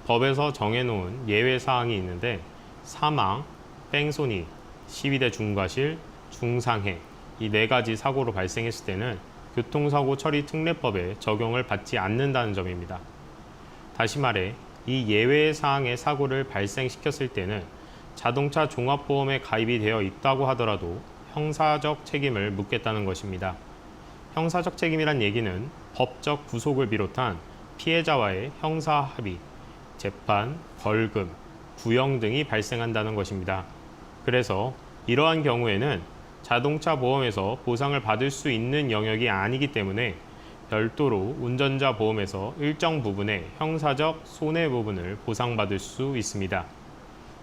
법에서 정해놓은 예외 사항이 있는데 사망, 뺑소니, 12대 중과실, 중상해 이 네 가지 사고로 발생했을 때는 교통사고 처리 특례법에 적용을 받지 않는다는 점입니다. 다시 말해 이 예외 사항의 사고를 발생시켰을 때는 자동차 종합보험에 가입이 되어 있다고 하더라도 형사적 책임을 묻겠다는 것입니다. 형사적 책임이란 얘기는 법적 구속을 비롯한 피해자와의 형사 합의, 재판, 벌금, 구형 등이 발생한다는 것입니다. 그래서 이러한 경우에는 자동차 보험에서 보상을 받을 수 있는 영역이 아니기 때문에 별도로 운전자 보험에서 일정 부분의 형사적 손해 부분을 보상받을 수 있습니다.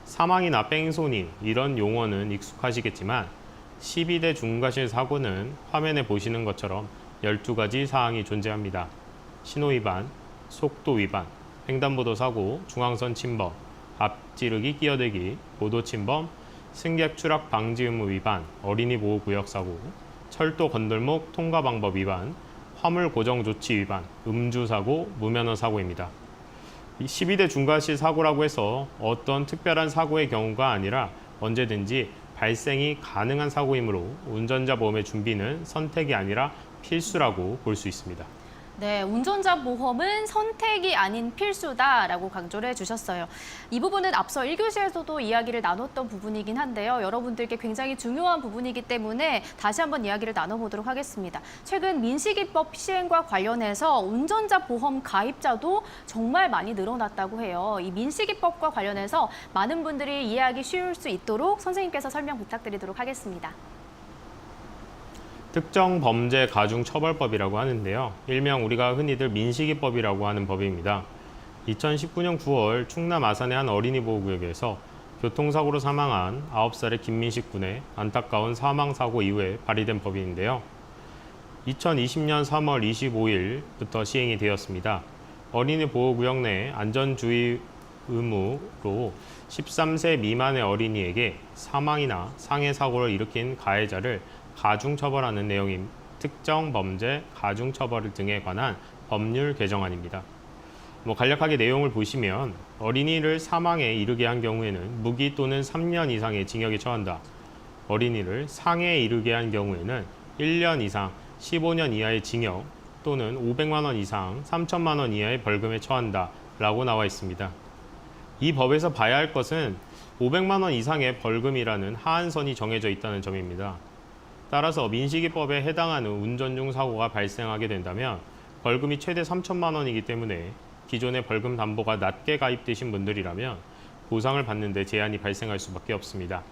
사망이나 뺑소니 이런 용어는 익숙하시겠지만 12대 중과실 사고는 화면에 보시는 것처럼 12가지 사항이 존재합니다. 신호위반, 속도위반, 횡단보도 사고, 중앙선 침범, 앞지르기 끼어들기, 보도침범, 승객 추락 방지 의무 위반, 어린이 보호 구역 사고, 철도 건널목 통과 방법 위반, 화물 고정 조치 위반, 음주 사고, 무면허 사고입니다. 12대 중과실 사고라고 해서 어떤 특별한 사고의 경우가 아니라 언제든지 발생이 가능한 사고이므로 운전자 보험의 준비는 선택이 아니라 필수라고 볼 수 있습니다. 네, 운전자 보험은 선택이 아닌 필수다라고 강조를 해주셨어요. 이 부분은 앞서 1교시에서도 이야기를 나눴던 부분이긴 한데요. 여러분들께 굉장히 중요한 부분이기 때문에 다시 한번 이야기를 나눠보도록 하겠습니다. 최근 민식이법 시행과 관련해서 운전자 보험 가입자도 정말 많이 늘어났다고 해요. 이 민식이법과 관련해서 많은 분들이 이해하기 쉬울 수 있도록 선생님께서 설명 부탁드리도록 하겠습니다. 특정 범죄 가중 처벌법이라고 하는데요. 일명 우리가 흔히들 민식이법이라고 하는 법입니다. 2019년 9월 충남 아산의 한 어린이 보호구역에서 교통사고로 사망한 9살의 김민식 군의 안타까운 사망사고 이후에 발의된 법인데요. 2020년 3월 25일부터 시행이 되었습니다. 어린이 보호구역 내 안전주의 의무로 13세 미만의 어린이에게 사망이나 상해 사고를 일으킨 가해자를 가중처벌하는 내용인 특정 범죄 가중처벌 등에 관한 법률 개정안입니다. 간략하게 내용을 보시면 어린이를 사망에 이르게 한 경우에는 무기 또는 3년 이상의 징역에 처한다. 어린이를 상해에 이르게 한 경우에는 1년 이상 15년 이하의 징역 또는 500만 원 이상 3천만 원 이하의 벌금에 처한다 라고 나와 있습니다. 이 법에서 봐야 할 것은 500만 원 이상의 벌금이라는 하한선이 정해져 있다는 점입니다. 따라서 민식이법에 해당하는 운전 중 사고가 발생하게 된다면 벌금이 최대 3천만 원이기 때문에 기존의 벌금 담보가 낮게 가입되신 분들이라면 보상을 받는 데 제한이 발생할 수밖에 없습니다.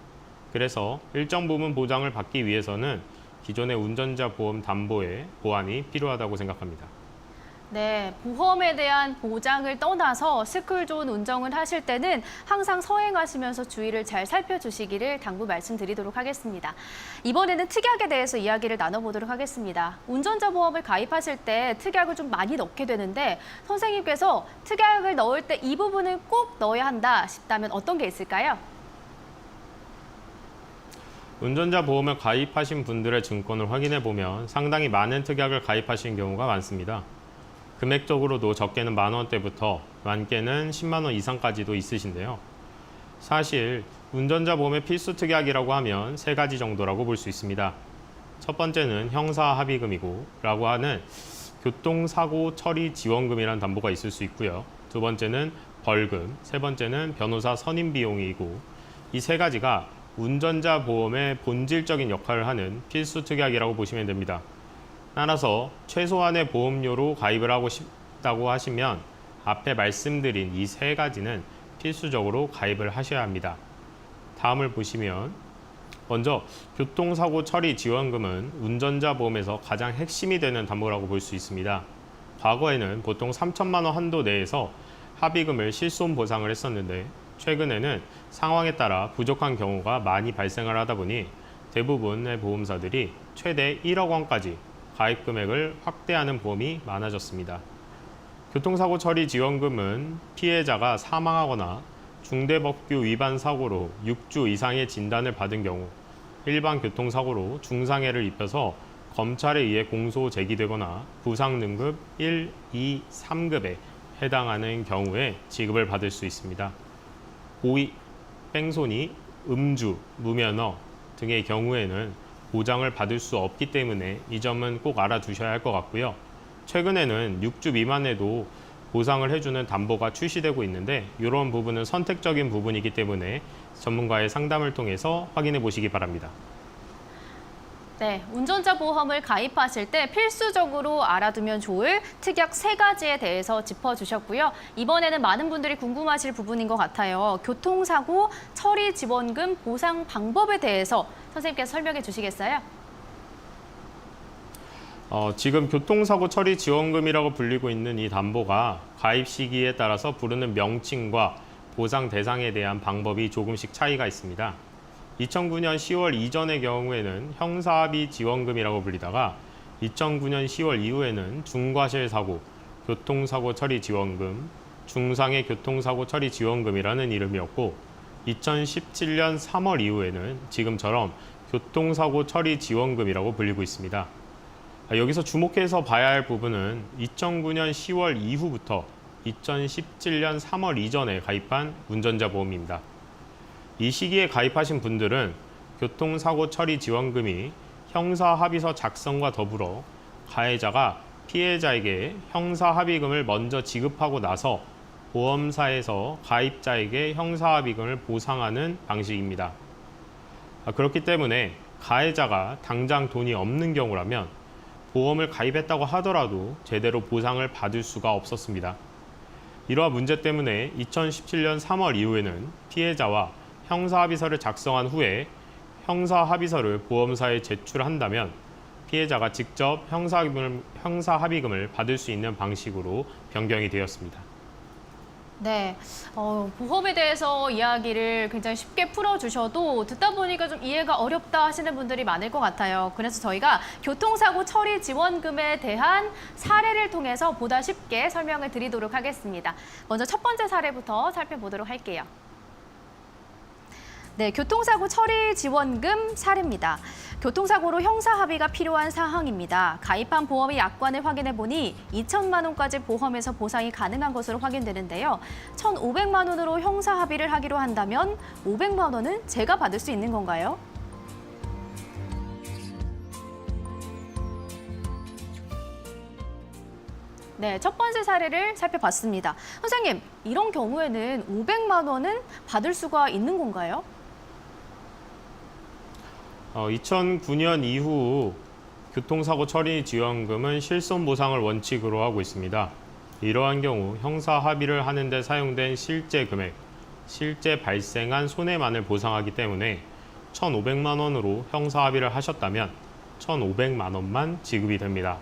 그래서 일정 부분 보장을 받기 위해서는 기존의 운전자 보험 담보의 보완이 필요하다고 생각합니다. 네, 보험에 대한 보장을 떠나서 스쿨존 운전을 하실 때는 항상 서행하시면서 주의를 잘 살펴주시기를 당부 말씀드리도록 하겠습니다. 이번에는 특약에 대해서 이야기를 나눠보도록 하겠습니다. 운전자 보험을 가입하실 때 특약을 좀 많이 넣게 되는데 선생님께서 특약을 넣을 때 이 부분을 꼭 넣어야 한다 싶다면 어떤 게 있을까요? 운전자 보험을 가입하신 분들의 증권을 확인해 보면 상당히 많은 특약을 가입하신 경우가 많습니다. 금액적으로도 적게는 10,000원대부터 많게는 10만 원 이상까지도 있으신데요. 사실 운전자 보험의 필수 특약이라고 하면 3가지 정도라고 볼 수 있습니다. 첫 번째는 형사 합의금이고 라고 하는 교통사고 처리 지원금이라는 담보가 있을 수 있고요. 두 번째는 벌금, 세 번째는 변호사 선임 비용이고 이 3가지가 운전자 보험의 본질적인 역할을 하는 필수 특약이라고 보시면 됩니다. 따라서 최소한의 보험료로 가입을 하고 싶다고 하시면 앞에 말씀드린 이 3가지는 필수적으로 가입을 하셔야 합니다. 다음을 보시면 먼저 교통사고 처리 지원금은 운전자 보험에서 가장 핵심이 되는 담보라고 볼 수 있습니다. 과거에는 보통 3천만 원 한도 내에서 합의금을 실손 보상을 했었는데 최근에는 상황에 따라 부족한 경우가 많이 발생을 하다 보니 대부분의 보험사들이 최대 1억 원까지 가입 금액을 확대하는 보험이 많아졌습니다. 교통사고 처리 지원금은 피해자가 사망하거나 중대법규 위반 사고로 6주 이상의 진단을 받은 경우, 일반 교통사고로 중상해를 입혀서 검찰에 의해 공소 제기되거나 부상 등급 1, 2, 3급에 해당하는 경우에 지급을 받을 수 있습니다. 고의, 뺑소니, 음주, 무면허 등의 경우에는 보장을 받을 수 없기 때문에 이 점은 꼭 알아두셔야 할 것 같고요. 최근에는 6주 미만에도 보상을 해주는 담보가 출시되고 있는데 이런 부분은 선택적인 부분이기 때문에 전문가의 상담을 통해서 확인해 보시기 바랍니다. 네, 운전자 보험을 가입하실 때 필수적으로 알아두면 좋을 특약 3가지에 대해서 짚어주셨고요. 이번에는 많은 분들이 궁금하실 부분인 것 같아요. 교통사고 처리 지원금 보상 방법에 대해서 선생님께서 설명해 주시겠어요? 지금 교통사고 처리 지원금이라고 불리고 있는 이 담보가 가입 시기에 따라서 부르는 명칭과 보상 대상에 대한 방법이 조금씩 차이가 있습니다. 2009년 10월 이전의 경우에는 형사합의 지원금이라고 불리다가 2009년 10월 이후에는 중과실 사고, 교통사고 처리 지원금, 중상해 교통사고 처리 지원금이라는 이름이었고 2017년 3월 이후에는 지금처럼 교통사고 처리 지원금이라고 불리고 있습니다. 여기서 주목해서 봐야 할 부분은 2009년 10월 이후부터 2017년 3월 이전에 가입한 운전자 보험입니다. 이 시기에 가입하신 분들은 교통사고 처리 지원금이 형사합의서 작성과 더불어 가해자가 피해자에게 형사합의금을 먼저 지급하고 나서 보험사에서 가입자에게 형사합의금을 보상하는 방식입니다. 그렇기 때문에 가해자가 당장 돈이 없는 경우라면 보험을 가입했다고 하더라도 제대로 보상을 받을 수가 없었습니다. 이러한 문제 때문에 2017년 3월 이후에는 피해자와 형사합의서를 작성한 후에 형사합의서를 보험사에 제출한다면 피해자가 직접 형사합의금을 받을 수 있는 방식으로 변경이 되었습니다. 네, 보험에 대해서 이야기를 굉장히 쉽게 풀어주셔도 듣다 보니까 좀 이해가 어렵다 하시는 분들이 많을 것 같아요. 그래서 저희가 교통사고 처리 지원금에 대한 사례를 통해서 보다 쉽게 설명을 드리도록 하겠습니다. 먼저 첫 번째 사례부터 살펴보도록 할게요. 네, 교통사고 처리 지원금 사례입니다. 교통사고로 형사합의가 필요한 사항입니다. 가입한 보험의 약관을 확인해 보니 2천만 원까지 보험에서 보상이 가능한 것으로 확인되는데요. 1,500만 원으로 형사합의를 하기로 한다면 500만 원은 제가 받을 수 있는 건가요? 네, 첫 번째 사례를 살펴봤습니다. 선생님, 이런 경우에는 500만 원은 받을 수가 있는 건가요? 2009년 이후 교통사고 처리 지원금은 실손 보상을 원칙으로 하고 있습니다. 이러한 경우 형사 합의를 하는 데 사용된 실제 금액, 실제 발생한 손해만을 보상하기 때문에 1,500만 원으로 형사 합의를 하셨다면 1,500만 원만 지급이 됩니다.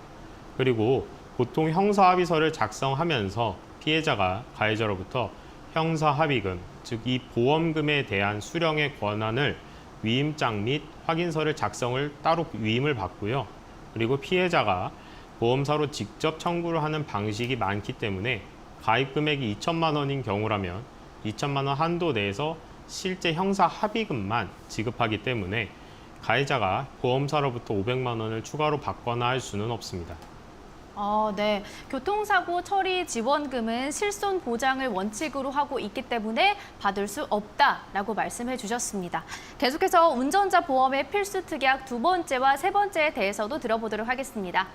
그리고 보통 형사 합의서를 작성하면서 피해자가 가해자로부터 형사 합의금, 즉 이 보험금에 대한 수령의 권한을 위임장 및 확인서를 작성을 따로 위임을 받고요. 그리고 피해자가 보험사로 직접 청구를 하는 방식이 많기 때문에 가입 금액이 2천만 원인 경우라면 2천만 원 한도 내에서 실제 형사 합의금만 지급하기 때문에 가해자가 보험사로부터 500만 원을 추가로 받거나 할 수는 없습니다. 네. 교통사고 처리 지원금은 실손 보장을 원칙으로 하고 있기 때문에 받을 수 없다라고 말씀해 주셨습니다. 계속해서 운전자 보험의 필수 특약 두 번째와 세 번째에 대해서도 들어보도록 하겠습니다.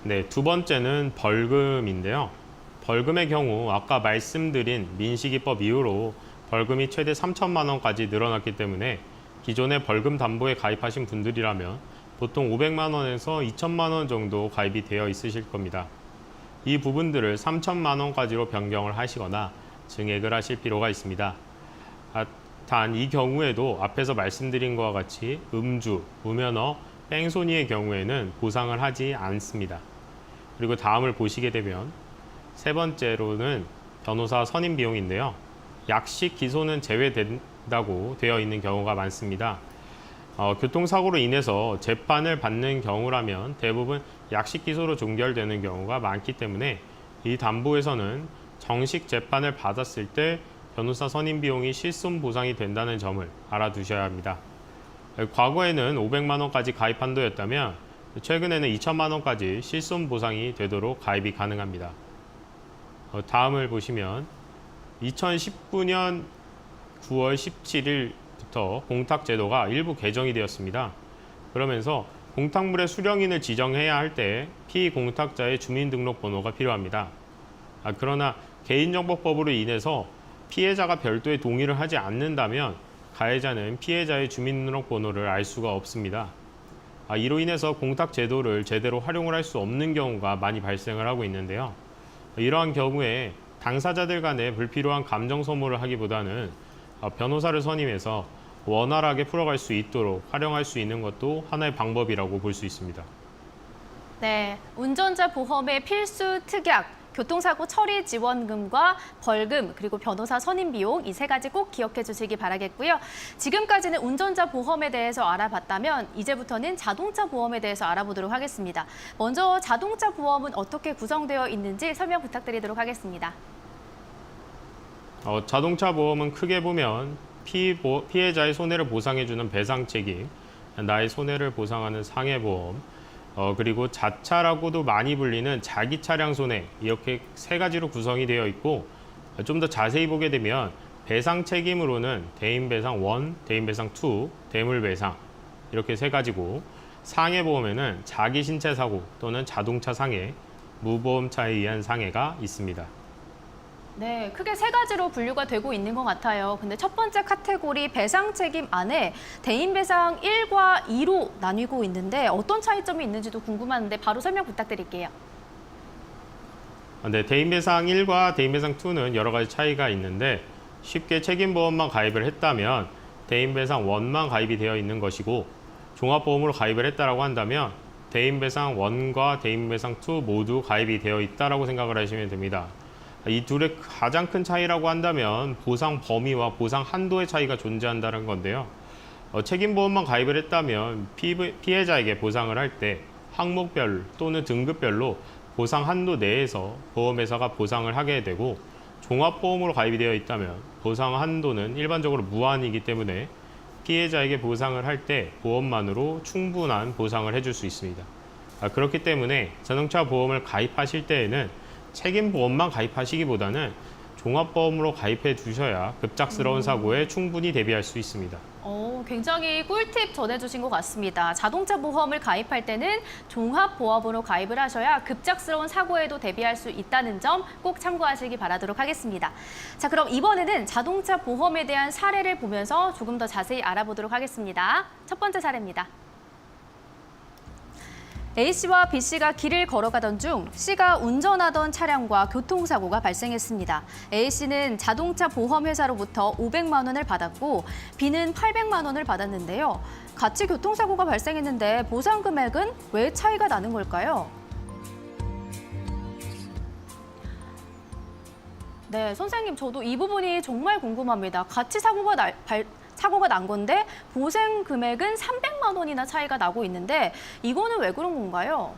네, 두 번째는 벌금인데요. 벌금의 경우 아까 말씀드린 민식이법 이후로 벌금이 최대 3천만 원까지 늘어났기 때문에 기존의 벌금 담보에 가입하신 분들이라면 보통 500만 원에서 2천만 원 정도 가입이 되어 있으실 겁니다. 이 부분들을 3천만 원까지로 변경을 하시거나 증액을 하실 필요가 있습니다. 단 이 경우에도 앞에서 말씀드린 것과 같이 음주, 무면허, 뺑소니의 경우에는 보상을 하지 않습니다. 그리고 다음을 보시게 되면 세 번째로는 변호사 선임 비용인데요. 약식 기소는 제외된다고 되어 있는 경우가 많습니다. 교통사고로 인해서 재판을 받는 경우라면 대부분 약식 기소로 종결되는 경우가 많기 때문에 이 담보에서는 정식 재판을 받았을 때 변호사 선임 비용이 실손 보상이 된다는 점을 알아두셔야 합니다. 과거에는 500만 원까지 가입 한도였다면 최근에는 2천만 원까지 실손 보상이 되도록 가입이 가능합니다. 다음을 보시면 2019년 9월 17일부터 공탁제도가 일부 개정이 되었습니다. 그러면서 공탁물의 수령인을 지정해야 할 때 피공탁자의 주민등록번호가 필요합니다. 그러나 개인정보법으로 인해서 피해자가 별도의 동의를 하지 않는다면 가해자는 피해자의 주민등록번호를 알 수가 없습니다. 이로 인해서 공탁제도를 제대로 활용을 할 수 없는 경우가 많이 발생을 하고 있는데요. 이러한 경우에 당사자들 간에 불필요한 감정 소모를 하기보다는 변호사를 선임해서 원활하게 풀어갈 수 있도록 활용할 수 있는 것도 하나의 방법이라고 볼 수 있습니다. 네, 운전자 보험의 필수 특약, 교통사고 처리 지원금과 벌금, 그리고 변호사 선임 비용 이 세 가지 꼭 기억해 주시기 바라겠고요. 지금까지는 운전자 보험에 대해서 알아봤다면 이제부터는 자동차 보험에 대해서 알아보도록 하겠습니다. 먼저 자동차 보험은 어떻게 구성되어 있는지 설명 부탁드리도록 하겠습니다. 자동차 보험은 크게 보면 피해자의 손해를 보상해주는 배상 책임, 나의 손해를 보상하는 상해보험, 그리고 자차라고도 많이 불리는 자기 차량 손해, 이렇게 세 가지로 구성이 되어 있고, 좀 더 자세히 보게 되면 배상 책임으로는 대인배상 1, 대인배상 2, 대물배상 이렇게 세 가지고, 상해보험에는 자기 신체 사고 또는 자동차 상해, 무보험차에 의한 상해가 있습니다. 네, 크게 세 가지로 분류가 되고 있는 것 같아요. 근데 첫 번째 카테고리 배상 책임 안에 대인 배상 1과 2로 나뉘고 있는데 어떤 차이점이 있는지도 궁금한데 바로 설명 부탁드릴게요. 네, 대인배상 1과 대인배상 2는 여러 가지 차이가 있는데, 쉽게 책임보험만 가입을 했다면 대인배상 1만 가입이 되어 있는 것이고, 종합보험으로 가입을 했다라고 한다면 대인배상 1과 대인배상 2 모두 가입이 되어 있다라고 생각을 하시면 됩니다. 이 둘의 가장 큰 차이라고 한다면 보상 범위와 보상 한도의 차이가 존재한다는 건데요. 책임보험만 가입을 했다면 피해자에게 보상을 할 때 항목별 또는 등급별로 보상 한도 내에서 보험회사가 보상을 하게 되고, 종합보험으로 가입이 되어 있다면 보상 한도는 일반적으로 무한이기 때문에 피해자에게 보상을 할 때 보험만으로 충분한 보상을 해줄 수 있습니다. 그렇기 때문에 자동차 보험을 가입하실 때에는 책임보험만 가입하시기보다는 종합보험으로 가입해 두셔야 급작스러운 사고에 충분히 대비할 수 있습니다. 굉장히 꿀팁 전해주신 것 같습니다. 자동차 보험을 가입할 때는 종합보험으로 가입을 하셔야 급작스러운 사고에도 대비할 수 있다는 점 꼭 참고하시기 바라도록 하겠습니다. 자, 그럼 이번에는 자동차 보험에 대한 사례를 보면서 조금 더 자세히 알아보도록 하겠습니다. 첫 번째 사례입니다. A씨와 B씨가 길을 걸어가던 중 C가 운전하던 차량과 교통사고가 발생했습니다. A씨는 자동차 보험회사로부터 500만 원을 받았고 B는 800만 원을 받았는데요. 같이 교통사고가 발생했는데 보상 금액은 왜 차이가 나는 걸까요? 네, 선생님, 저도 이 부분이 정말 궁금합니다. 같이 사고가 난 건데 보상 금액은 300만 원이나 차이가 나고 있는데 이거는 왜 그런 건가요?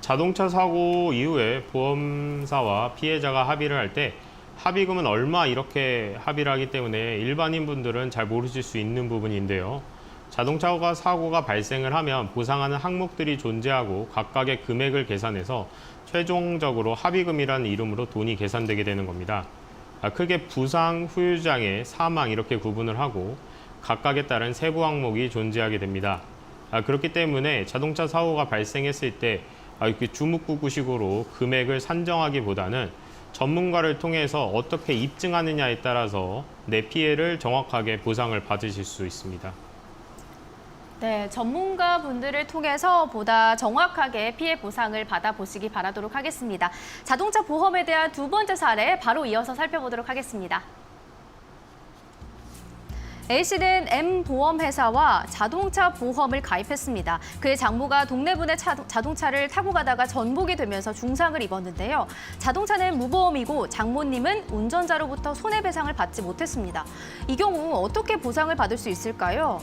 자동차 사고 이후에 보험사와 피해자가 합의를 할 때 합의금은 얼마 이렇게 합의를 하기 때문에 일반인 분들은 잘 모르실 수 있는 부분인데요. 자동차 사고가 발생을 하면 보상하는 항목들이 존재하고 각각의 금액을 계산해서 최종적으로 합의금이라는 이름으로 돈이 계산되게 되는 겁니다. 크게 부상, 후유장애, 사망 이렇게 구분을 하고 각각에 따른 세부 항목이 존재하게 됩니다. 그렇기 때문에 자동차 사고가 발생했을 때 이렇게 주묵구구식으로 금액을 산정하기보다는 전문가를 통해서 어떻게 입증하느냐에 따라서 내 피해를 정확하게 보상을 받으실 수 있습니다. 네, 전문가분들을 통해서 보다 정확하게 피해 보상을 받아보시기 바라도록 하겠습니다. 자동차 보험에 대한 두 번째 사례 바로 이어서 살펴보도록 하겠습니다. A씨는 M보험회사와 자동차 보험을 가입했습니다. 그의 장모가 동네분의 자동차를 타고 가다가 전복이 되면서 중상을 입었는데요. 자동차는 무보험이고 장모님은 운전자로부터 손해배상을 받지 못했습니다. 이 경우 어떻게 보상을 받을 수 있을까요?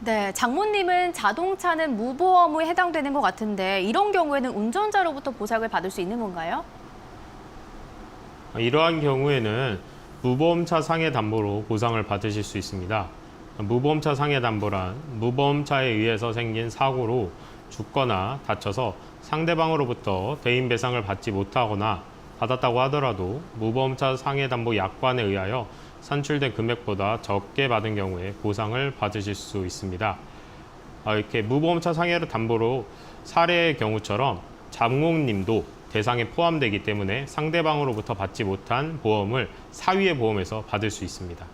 네, 장모님은 자동차는 무보험에 해당되는 것 같은데 이런 경우에는 운전자로부터 보상을 받을 수 있는 건가요? 이러한 경우에는 무보험차 상해담보로 보상을 받으실 수 있습니다. 무보험차 상해담보란 무보험차에 의해서 생긴 사고로 죽거나 다쳐서 상대방으로부터 대인배상을 받지 못하거나 받았다고 하더라도 무보험차 상해담보 약관에 의하여 산출된 금액보다 적게 받은 경우에 보상을 받으실 수 있습니다. 이렇게 무보험차 상해를 담보로 사례의 경우처럼 장모님도 대상에 포함되기 때문에 상대방으로부터 받지 못한 보험을 사위의 보험에서 받을 수 있습니다.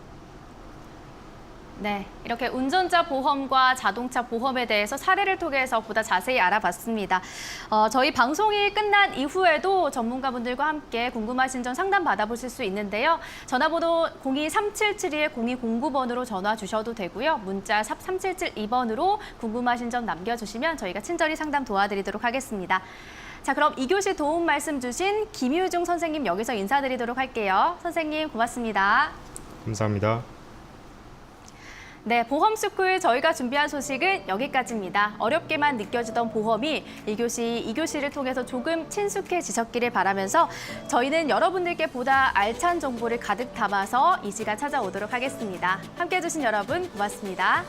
네, 이렇게 운전자 보험과 자동차 보험에 대해서 사례를 통해서 보다 자세히 알아봤습니다. 저희 방송이 끝난 이후에도 전문가분들과 함께 궁금하신 점 상담 받아보실 수 있는데요. 전화번호 02-3772-0209번으로 전화 주셔도 되고요. 문자 샵 3772번으로 궁금하신 점 남겨주시면 저희가 친절히 상담 도와드리도록 하겠습니다. 자, 그럼 2교시 도움 말씀 주신 김유중 선생님 여기서 인사드리도록 할게요. 선생님 고맙습니다. 감사합니다. 네, 보험스쿨 저희가 준비한 소식은 여기까지입니다. 어렵게만 느껴지던 보험이 1교시, 2교시를 통해서 조금 친숙해지셨기를 바라면서 저희는 여러분들께 보다 알찬 정보를 가득 담아서 이 시간 찾아오도록 하겠습니다. 함께해 주신 여러분 고맙습니다.